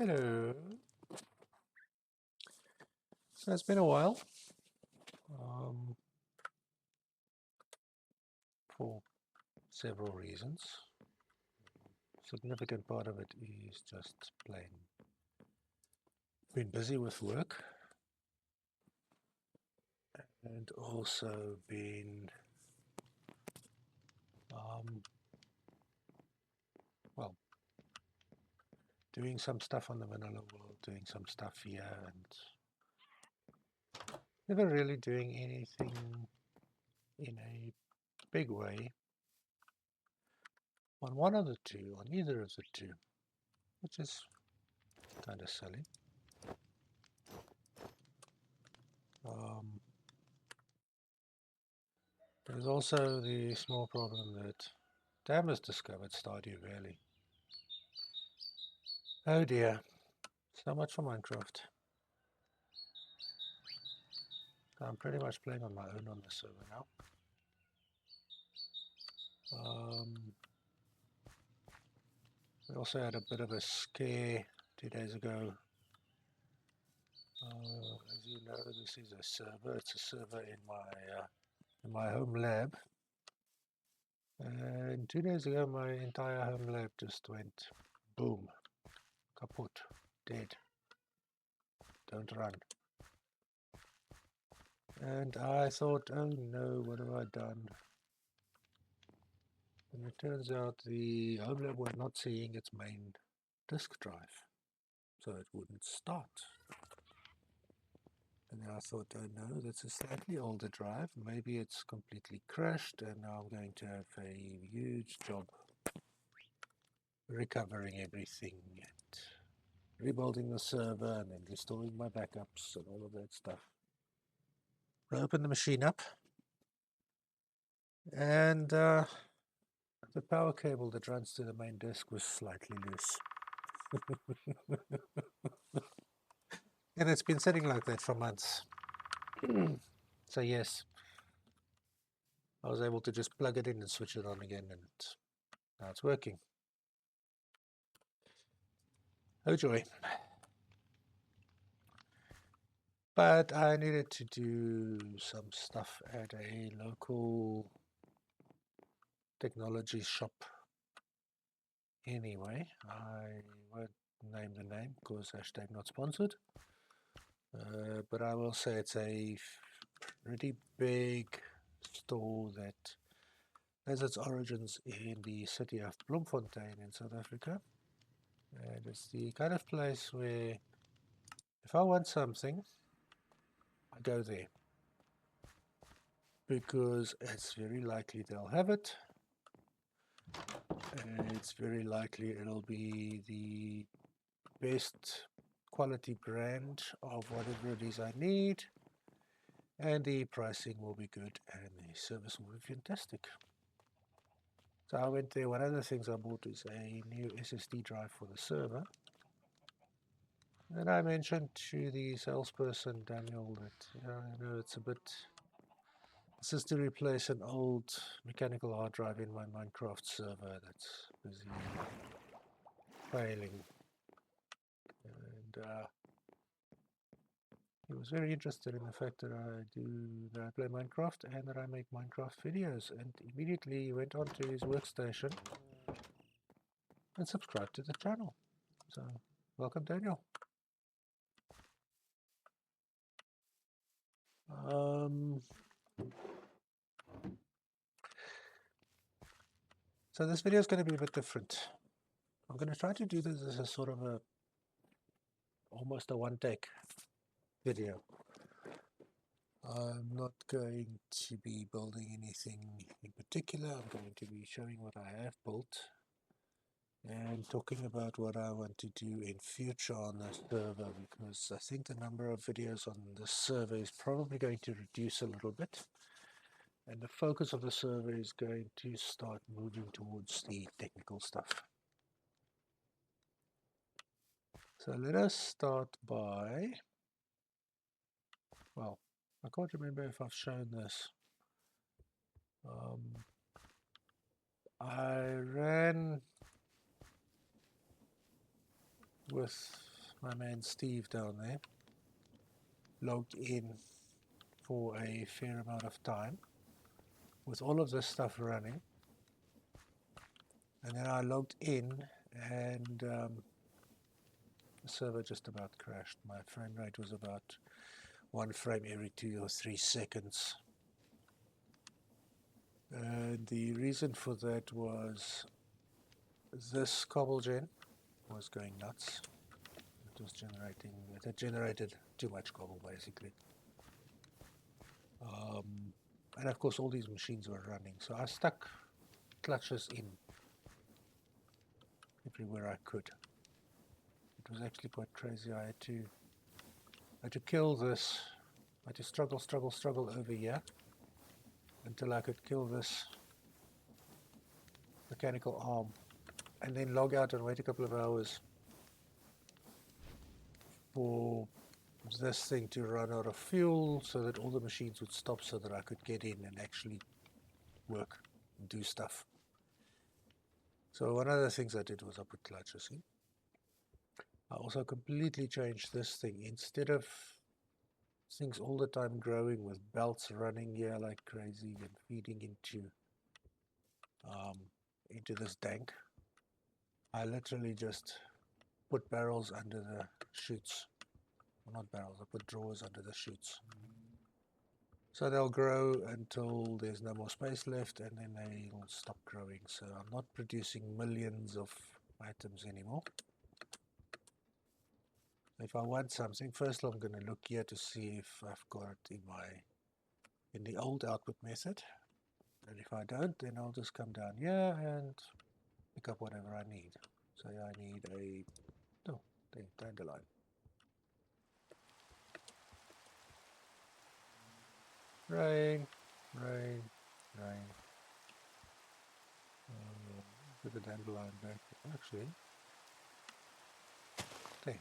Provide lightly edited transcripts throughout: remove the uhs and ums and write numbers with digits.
Hello. So it's been a while, for several reasons. Significant part of it is just plain been busy with work and also been well, doing some stuff on the vanilla world, doing some stuff here, and never really doing anything in a big way on one of the two, on either of the two, which is kind of silly. There's also the small problem that Dam has discovered Stardew Valley. Oh dear, so much for Minecraft. I'm pretty much playing on my own on the server now. We also had a bit of a scare 2 days ago. As you know, this is a server. It's a server in my home lab. And 2 days ago, my entire home lab just went boom, kaput, dead. Don't run. And I thought, oh no, what have I done? And it turns out the home lab was not seeing its main disk drive, so it wouldn't start. And then I thought, oh no, that's a slightly older drive. Maybe it's completely crashed, and now I'm going to have a huge job recovering everything and rebuilding the server and then restoring my backups and all of that stuff. I opened the machine up, and the power cable that runs to the main disk was slightly loose. And it's been sitting like that for months. So yes, I was able to just plug it in and switch it on again, and now it's working. Oh joy. But I needed to do some stuff at a local technology shop anyway. I won't name the name because hashtag not sponsored. But I will say it's a pretty big store that has its origins in the city of Bloemfontein in South Africa. And it's the kind of place where if I want something, I go there. Because it's very likely they'll have it. And it's very likely it'll be the best quality brand of whatever it is I need. And the pricing will be good and the service will be fantastic. So I went there. One of the things I bought is a new SSD drive for the server. And I mentioned to the salesperson, Daniel, that I know it's a bit... This is to replace an old mechanical hard drive in my Minecraft server that's busy failing. And he was very interested in the fact that I play Minecraft and that I make Minecraft videos. And immediately he went onto his workstation and subscribed to the channel. So welcome, Daniel. So this video is going to be a bit different. I'm going to try to do this as a sort of almost a one-take video. I'm not going to be building anything in particular. I'm going to be showing what I have built and talking about what I want to do in future on the server, because I think the number of videos on the server is probably going to reduce a little bit. And the focus of the server is going to start moving towards the technical stuff. So let us start by, well, I can't remember if I've shown this. I ran with my man Steve down there logged in for a fair amount of time with all of this stuff running, and then I logged in and the server just about crashed. My frame rate was about 1 frame every 2 or 3 seconds. And the reason for that was this cobble gen was going nuts. It was generating, it had generated too much cobble basically. And of course all these machines were running, so I stuck clutches in everywhere I could. It was actually quite crazy. I had to kill this. I had to struggle over here until I could kill this mechanical arm, and then log out and wait a couple of hours for this thing to run out of fuel so that all the machines would stop so that I could get in and actually work and do stuff. So one of the things I did was I put clutches in. I also completely changed this thing. Instead of things all the time growing with belts running here like crazy and feeding into this tank, I literally just put barrels under the chutes. Well, not barrels, I put drawers under the chutes. So they'll grow until there's no more space left, and then they'll stop growing. So I'm not producing millions of items anymore. If I want something, first I'm going to look here to see if I've got it in the old output method. And if I don't, then I'll just come down here and pick up whatever I need. So I need a dandelion. Rain, rain, rain. Put the dandelion back. Actually, there.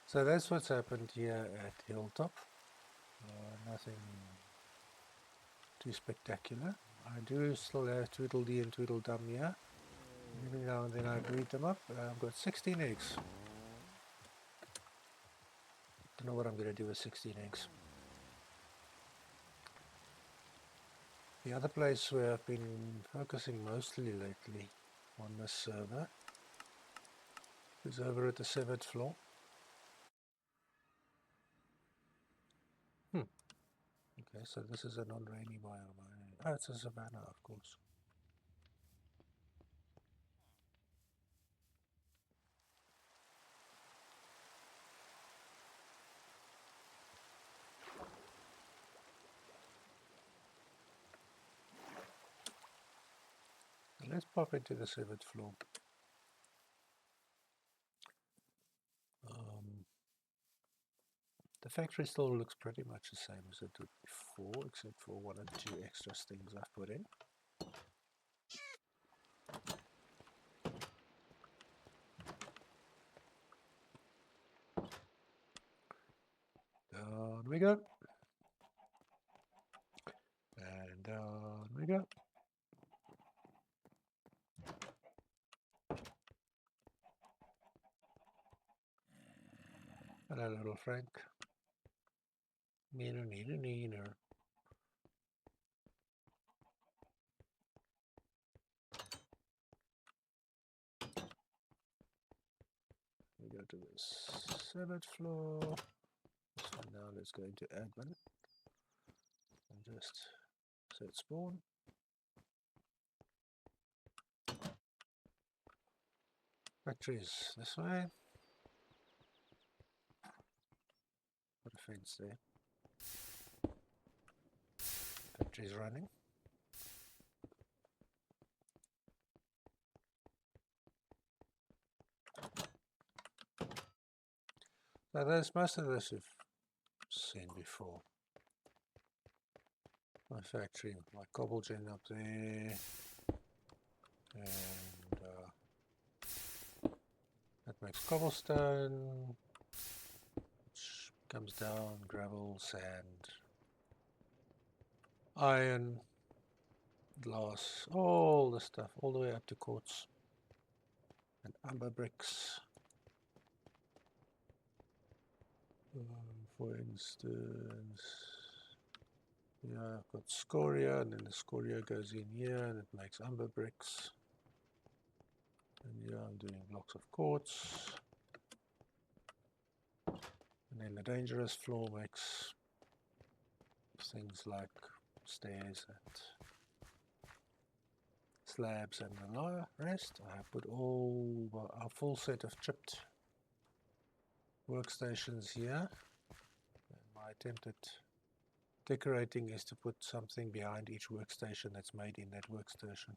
So that's what's happened here at Hilltop. Nothing too spectacular. I do still have Tweedledee and Tweedledum here. Every now and then I breed them up. I've got 16 eggs. Don't know what I'm going to do with 16 eggs. The other place where I've been focusing mostly lately on this server is over at the 7th floor. Okay, so this is a non-rainy biome. Oh, it's a savanna, of course. Let's pop into the 7th floor. The factory still looks pretty much the same as it did before, except for 1 or 2 extra things I've put in. Down we go. And down we go. Hello, little Frank. Neener, neener, neener. We go to the 7th floor. So now let's go into admin and just set spawn. Factories this way. Put a fence there. Factory's running. Now there's most of this you've seen before. My factory, my cobble gen up there, and that makes cobblestone, which comes down, gravel, sand, iron, glass, all the stuff, all the way up to quartz and amber bricks. For instance, yeah, I've got scoria, and then the scoria goes in here and it makes umber bricks. And here I'm doing blocks of quartz. And then the dangerous floor makes things like stairs and slabs and the rest. I put all a full set of chipped workstations here. And my attempt at decorating is to put something behind each workstation that's made in that workstation.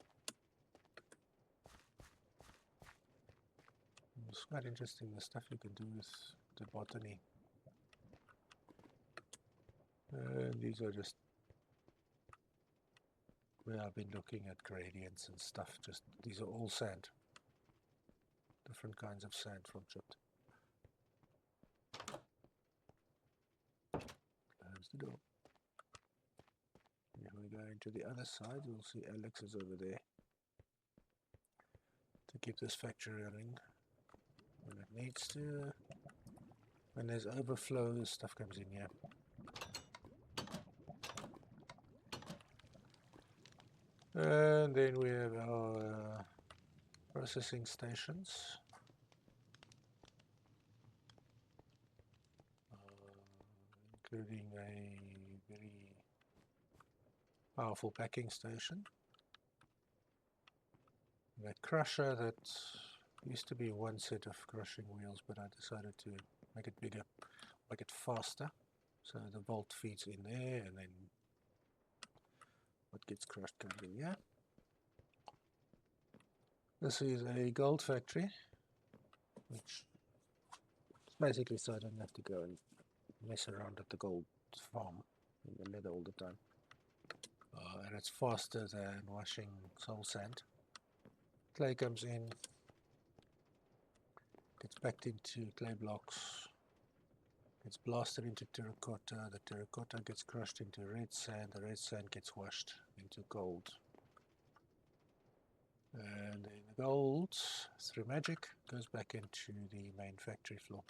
It's quite interesting the stuff you can do with the botany. And these are just where I've been looking at gradients and stuff. Just these are all sand. Different kinds of sand from chipped. Close the door. When we go into the other side, you'll see Alex is over there to keep this factory running when it needs to. When there's overflow, stuff comes in here. And then we have our processing stations. Including a very powerful packing station. The crusher that used to be one set of crushing wheels, but I decided to make it bigger, make it faster. So the bolt feeds in there, and then what gets crushed comes in here. This is a gold factory, which is basically so I don't have to go and mess around at the gold farm in the leather all the time. And it's faster than washing soul sand. Clay comes in, gets packed into clay blocks, gets blasted into terracotta, the terracotta gets crushed into red sand, the red sand gets washed into gold. And then the gold, through magic, goes back into the main factory floor.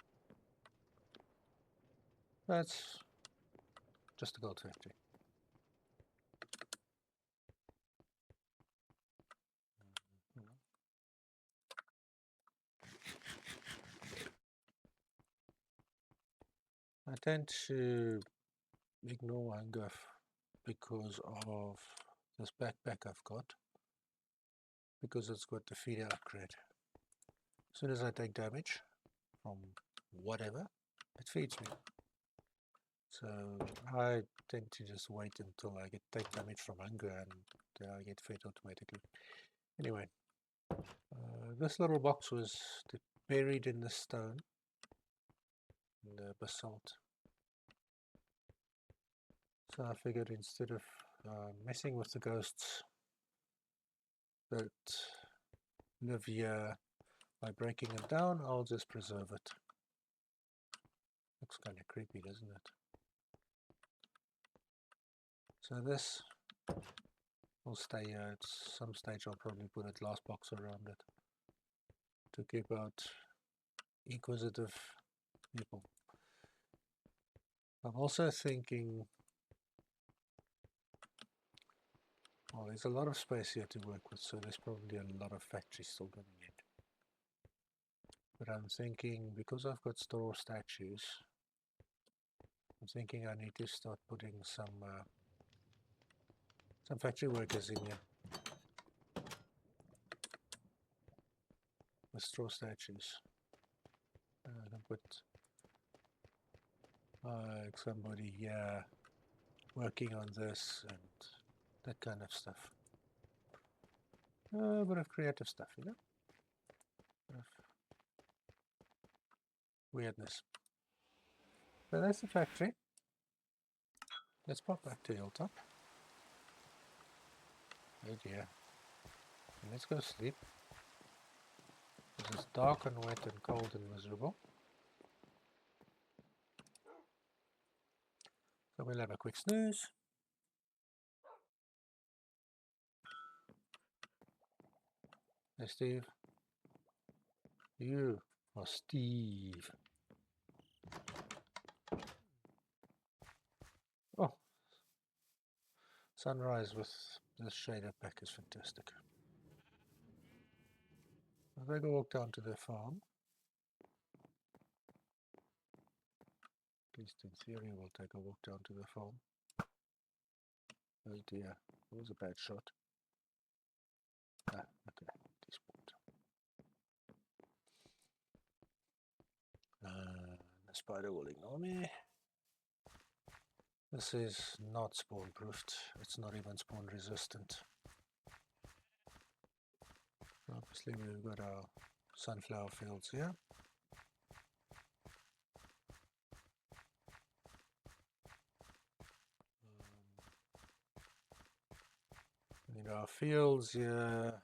That's just a gold factory. I tend to ignore hunger because of this backpack I've got, because it's got the feeder upgrade. As soon as I take damage from whatever, it feeds me. So I tend to just wait until I take damage from hunger, and then I get fed automatically. Anyway, this little box was buried in the stone, in the basalt. So I figured instead of messing with the ghosts that live here by breaking them down, I'll just preserve it. Looks kind of creepy, doesn't it? So this will stay here. At some stage I'll probably put a glass box around it to keep out inquisitive people. I'm also thinking, well, there's a lot of space here to work with, so there's probably a lot of factories still going in. But I'm thinking, because I've got straw statues, I'm thinking I need to start putting some factory workers in here with straw statues. I can put like somebody here working on this and that kind of stuff. A bit of creative stuff, you know? Bit of weirdness. So that's the factory. Let's pop back to Hilltop. Oh dear. And let's go sleep. It's dark and wet and cold and miserable. So we'll have a quick snooze. Hey Steve. You are Steve. Oh, sunrise with the shader pack is fantastic. I'll take a walk down to the farm. At least in theory, we'll take a walk down to the farm. Oh dear, that was a bad shot. Ah, okay, despawned. The spider will ignore me. This is not spawn proofed. It's not even spawn resistant. Obviously, we've got our sunflower fields here. In our fields here,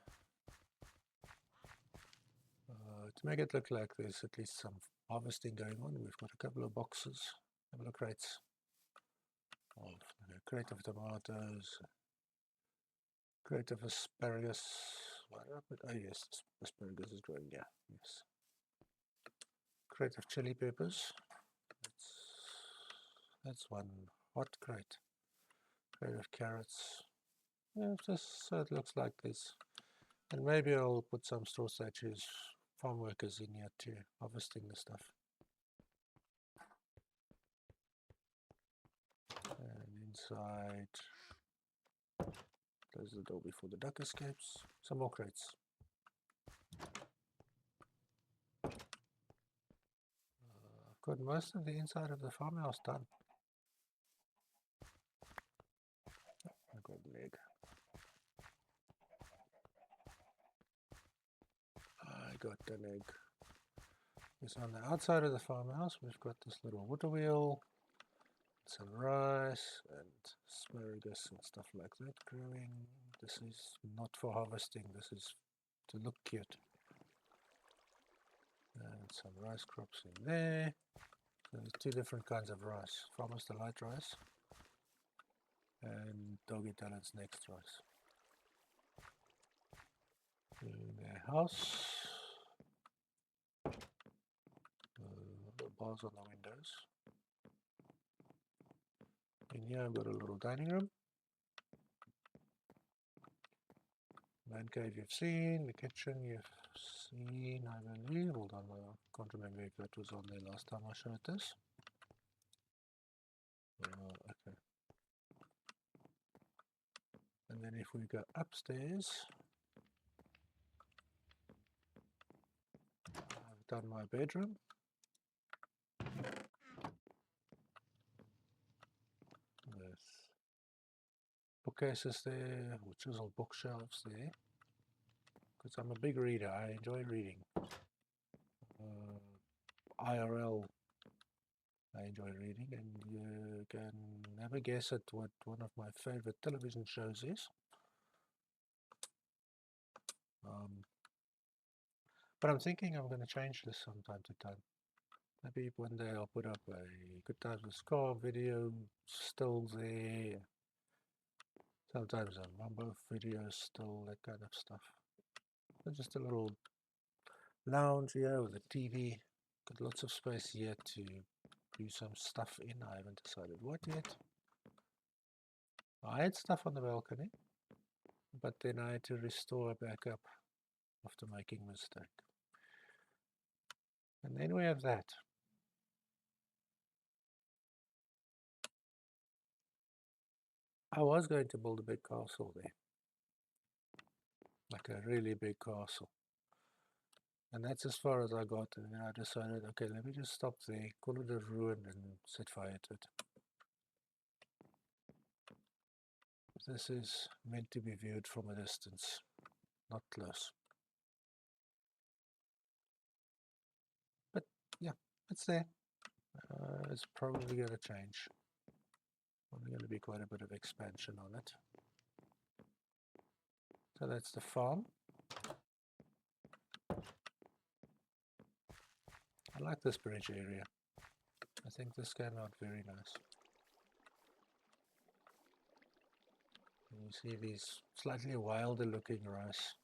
to make it look like there's at least some harvesting going on, we've got a couple of boxes, a couple of crates of a crate of tomatoes, a crate of asparagus. Oh yes, asparagus is growing, yeah, yes. Crate of chili peppers. That's one hot crate. Crate of carrots. Yeah, just so it looks like this. And maybe I'll put some straw statues, farm workers in here too, harvesting the stuff. And inside, close the door before the duck escapes. Some more crates. I've got most of the inside of the farmhouse done. I got an egg. I got an egg. So on the outside of the farmhouse, we've got this little water wheel, some rice and asparagus and stuff like that growing. This is not for harvesting, this is to look cute. And some rice crops in there. So there's two different kinds of rice. Farmer's Delight rice and Doggy Talent's Next rice. In their house. The bars on the windows. In here I've got a little dining room. Man cave you've seen, the kitchen you've seen, I believe. Hold on, I can't remember if that was on there last time I showed this. Okay. And then if we go upstairs, I've done my bedroom. There's bookcases there, or chiseled bookshelves there. Because I'm a big reader, I enjoy reading. IRL, I enjoy reading, and you can never guess at what one of my favorite television shows is. But I'm thinking I'm going to change this from time to time. Maybe one day I'll put up a Good Times with Scar video, stills there. Sometimes a Mambo video, still, that kind of stuff. But just a little lounge here with a TV. Got lots of space here to do some stuff in. I haven't decided what yet. I had stuff on the balcony, but then I had to restore back up after making a mistake. And then we have that. I was going to build a big castle there, like a really big castle. And that's as far as I got, and then I decided, okay, let me just stop there, call it a ruin, and set fire to it. This is meant to be viewed from a distance, not close. But yeah, it's there. It's probably going to change. Probably going to be quite a bit of expansion on it. So that's the farm. I like this bridge area. I think this came out very nice. And you see these slightly wilder looking rice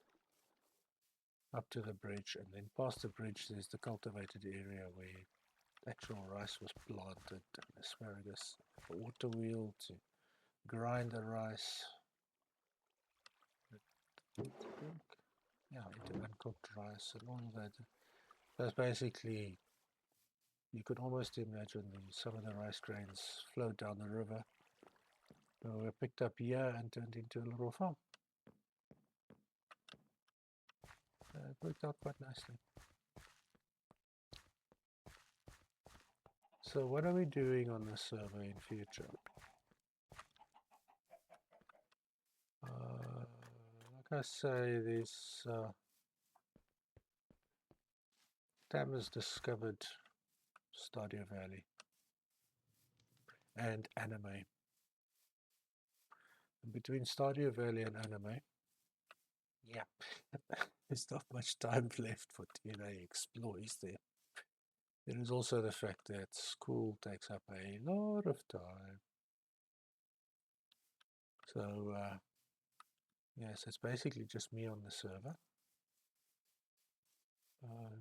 up to the bridge, and then past the bridge there's the cultivated area where actual rice was planted, and asparagus, a water wheel to grind the rice. Yeah, into uncooked rice and all of that. That's basically, you could almost imagine some of the rice grains flowed down the river, were picked up here and turned into a little farm. It worked out quite nicely. So what are we doing on the server in future? Like I say, this Tam has discovered Stardew Valley and anime. And between Stardew Valley and anime, yeah, there's not much time left for T&A Explore, is there? There is also the fact that school takes up a lot of time. So, yes, it's basically just me on the server.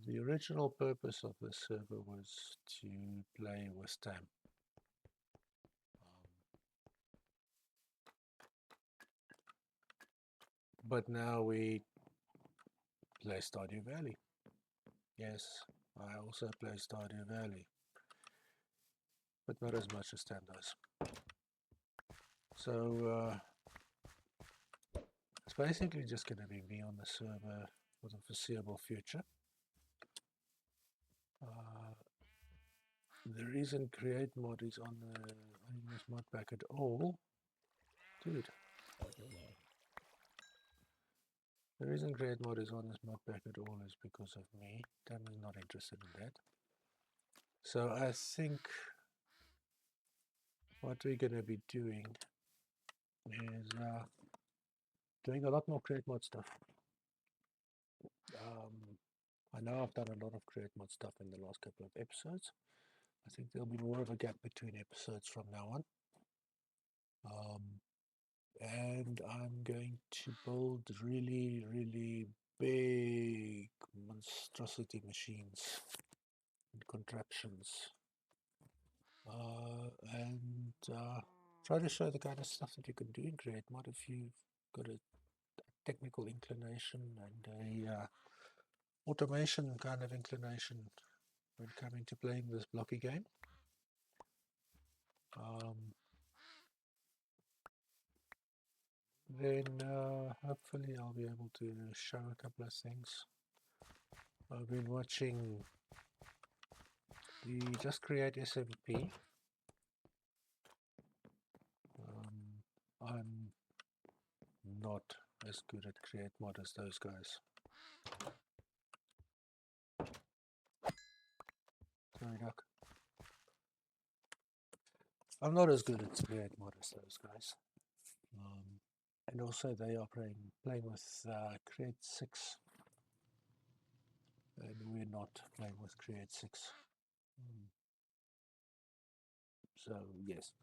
The original purpose of the server was to play with Tam. But now we play Stardew Valley. Yes, I also play Stardew Valley, but not as much as Tam does. So it's basically just going to be me on the server for the foreseeable future. The reason create mod is on this mod pack at all, dude. The reason create mod is on this mod pack at all is because of me. Tam is not interested in that. So I think what we're going to be doing is doing a lot more create mod stuff. I know I've done a lot of create mod stuff in the last couple of episodes. I think there'll be more of a gap between episodes from now on. And I'm going to build really, really big monstrosity machines and contraptions. And try to show the kind of stuff that you can do in create mod if you've got a technical inclination and a automation kind of inclination when coming to playing this blocky game. Then hopefully I'll be able to show a couple of things. I've been watching the Just Create SMP. I'm not as good at create mod as those guys. Sorry, Duck. I'm not as good at create mod as those guys. And also they are playing with Create 6. And we're not playing with Create 6. So, yes.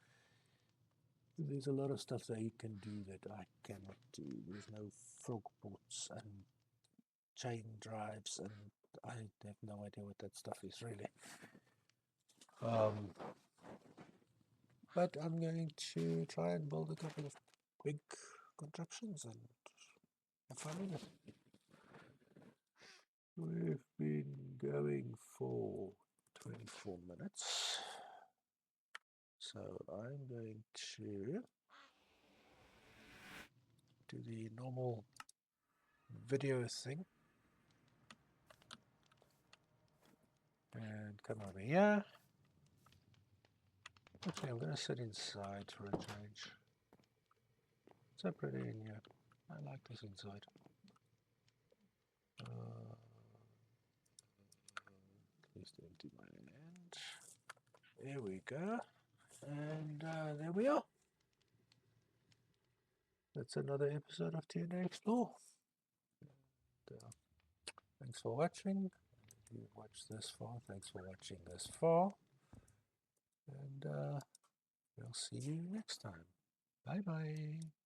There's a lot of stuff that you can do that I cannot do. There's no frog ports and chain drives, and I have no idea what that stuff is really. But I'm going to try and build a couple of big contraptions and have fun with it. We've been going for 24 minutes. So I'm going to do the normal video thing. And come over here. Actually, I'm going to sit inside for a change. It's so pretty in here. I like this inside. Please empty my hand. There we go. And there we are. That's another episode of T&A Explore. And, thanks for watching. If you've watched this far, thanks for watching this far. And we'll see you next time. Bye-bye.